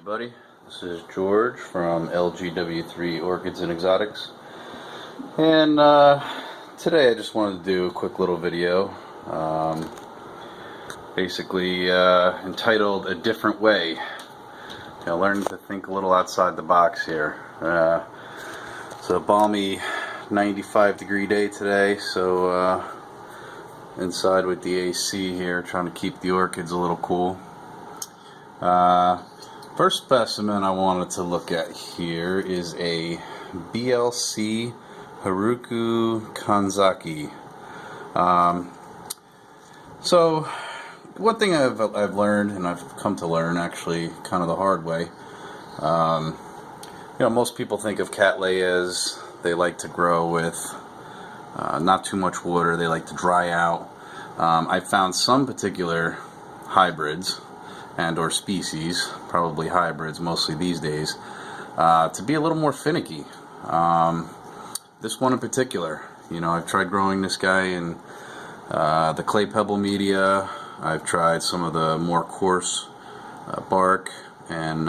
everybody, this is George from LGW3 Orchids and Exotics, and today I just wanted to do a quick little video, basically entitled A Different Way. Learning to think a little outside the box here. It's a balmy 95-degree day today, so inside with the AC here, trying to keep the orchids a little cool. First specimen I wanted to look at here is a BLC Haruku Kanzaki. So one thing I've learned, and I've come to learn actually kind of the hard way, most people think of cattleyas, they like to grow with not too much water, they like to dry out. I found some particular hybrids and or species, probably hybrids mostly these days, to be a little more finicky. This one in particular, I've tried growing this guy in the clay pebble media. I've tried some of the more coarse bark, and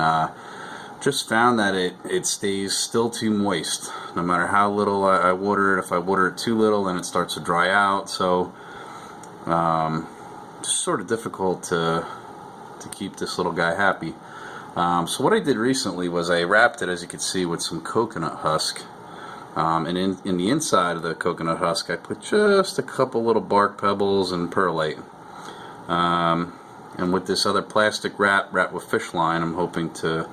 just found that it stays still too moist no matter how little I water it. If I water it too little, then it starts to dry out, so just sort of difficult to keep this little guy happy. So what I did recently was I wrapped it, as you can see, with some coconut husk, and in the inside of the coconut husk I put just a couple little bark pebbles and perlite, and with this other plastic wrapped with fish line, I'm hoping to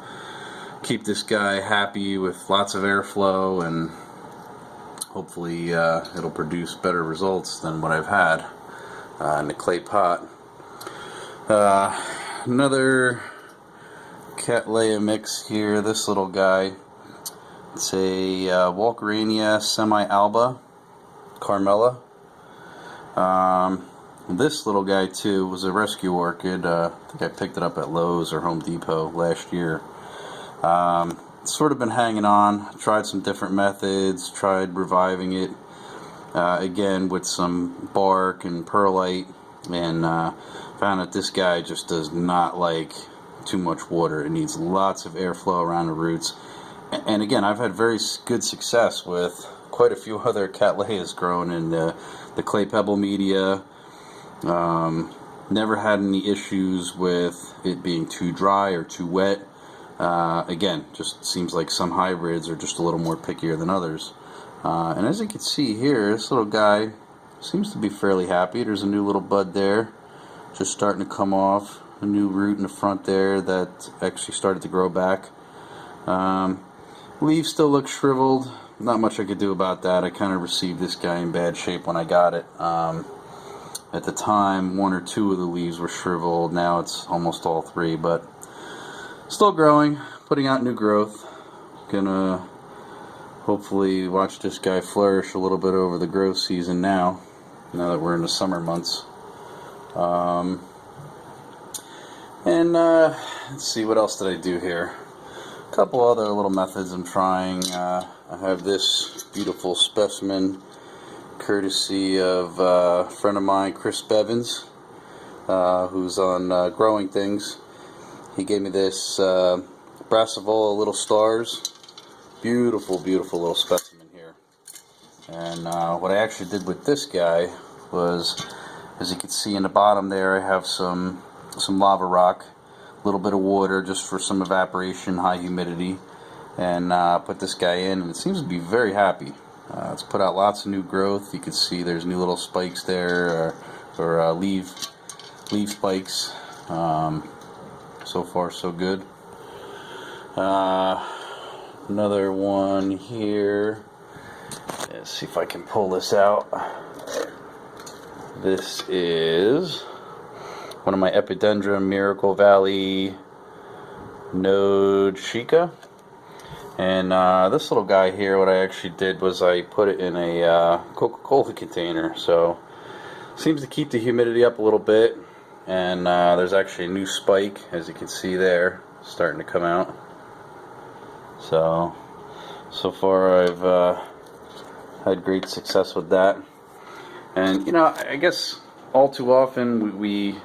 keep this guy happy with lots of airflow, and hopefully it'll produce better results than what I've had in the clay pot. Another Cattleya mix here, this little guy. It's a Walkerania semi-alba Carmela. This little guy too was a rescue orchid. I think I picked it up at Lowe's or Home Depot last year. Sort of been hanging on, tried some different methods, tried reviving it again with some bark and perlite, and found that this guy just does not like too much water. It needs lots of airflow around the roots, and again, I've had very good success with quite a few other Cattleyas grown in the clay pebble media. Never had any issues with it being too dry or too wet. Again, just seems like some hybrids are just a little more pickier than others. And as you can see here, this little guy seems to be fairly happy. There's a new little bud there, just starting to come off. A new root in the front there that actually started to grow back. Leaves still look shriveled. Not much I could do about that. I kind of received this guy in bad shape when I got it. At the time, one or two of the leaves were shriveled. Now it's almost all three, but still growing, putting out new growth. Gonna hopefully watch this guy flourish a little bit over the growth season now that we're in the summer months. Let's see, what else did I do here? A couple other little methods I'm trying. I have this beautiful specimen courtesy of a friend of mine, Chris Bevins, who's on Growing Things. He gave me this Brassivola Little Stars. Beautiful, beautiful little specimen here. And what I actually did with this guy was, as you can see in the bottom there, I have some lava rock, a little bit of water just for some evaporation, high humidity, and put this guy in, and it seems to be very happy. It's put out lots of new growth. You can see there's new little spikes there, or leaf spikes. So far so good. Another one here. Let's see if I can pull this out. This is one of my Epidendrum Miracle Valley Node Chica. And this little guy here, what I actually did was I put it in a Coca-Cola container. So seems to keep the humidity up a little bit. And there's actually a new spike, as you can see there, starting to come out. So far I've had great success with that. And I guess all too often we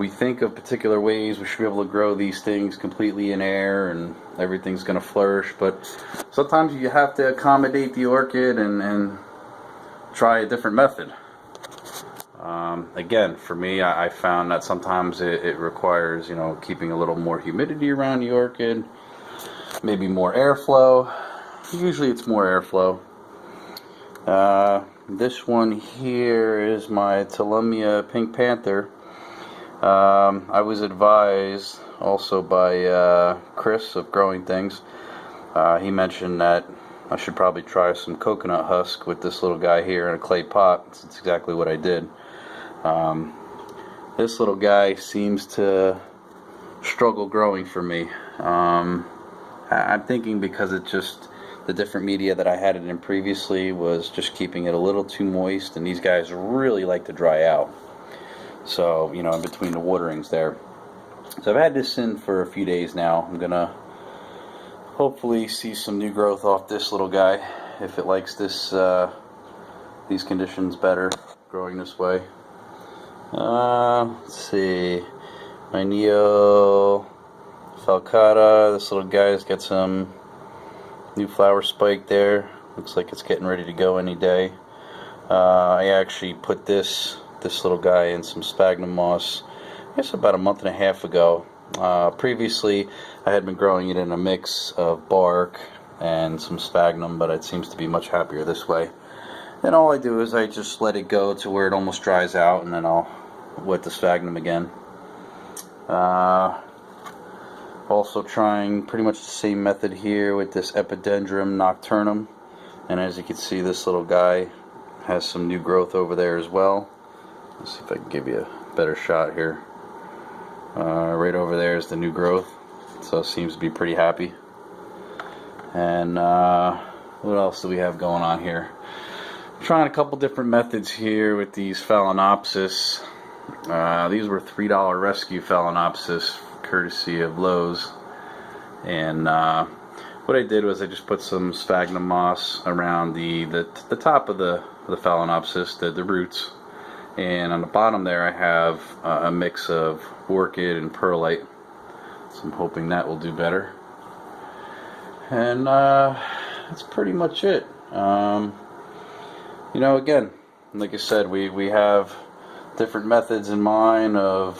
we think of particular ways we should be able to grow these things completely in air and everything's going to flourish, but sometimes you have to accommodate the orchid and try a different method. Again, for me, I found that sometimes it requires, you know, keeping a little more humidity around the orchid, maybe more airflow. Usually it's more airflow. This one here is my Telumia Pink Panther. I was advised also by Chris of Growing Things. He mentioned that I should probably try some coconut husk with this little guy here in a clay pot. That's exactly what I did. This little guy seems to struggle growing for me. I'm thinking because it just, the different media that I had it in previously was just keeping it a little too moist, and these guys really like to dry out. So, you know, in between the waterings there. So I've had this in for a few days now. I'm gonna hopefully see some new growth off this little guy if it likes this these conditions better, growing this way. Let's see, my Neo Falcata, this little guy's got some new flower spike there. Looks like it's getting ready to go any day. I actually put this little guy in some sphagnum moss, I guess about a month and a half ago. Previously I had been growing it in a mix of bark and some sphagnum, but it seems to be much happier this way. And all I do is I just let it go to where it almost dries out, and then I'll wet the sphagnum again. Also trying pretty much the same method here with this Epidendrum nocturnum, and as you can see, this little guy has some new growth over there as well. Let's see if I can give you a better shot here. Right over there is the new growth, so it seems to be pretty happy. And what else do we have going on here? I'm trying a couple different methods here with these Phalaenopsis. These were $3 rescue Phalaenopsis, courtesy of Lowe's. And what I did was I just put some sphagnum moss around the top of the Phalaenopsis, the roots. And on the bottom there I have a mix of orchid and perlite, so I'm hoping that will do better. And that's pretty much it. You know, again, like I said, we have different methods in mind of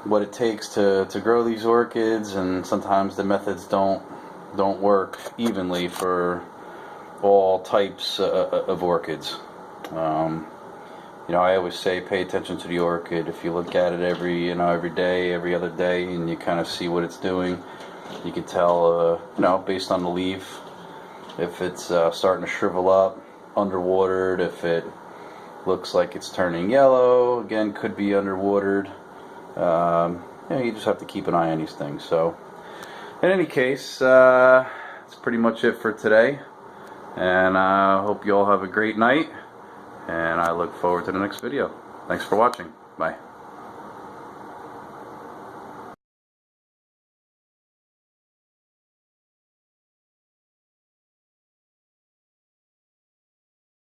what it takes to grow these orchids, and sometimes the methods don't work evenly for all types of orchids. You know, I always say pay attention to the orchid. If you look at it every day, every other day, and you kind of see what it's doing, you can tell, you know, based on the leaf, if it's starting to shrivel up, underwatered, if it looks like it's turning yellow, again, could be underwatered. You know, you just have to keep an eye on these things. So, in any case, that's pretty much it for today, and I hope you all have a great night. And I look forward to the next video. Thanks for watching. Bye.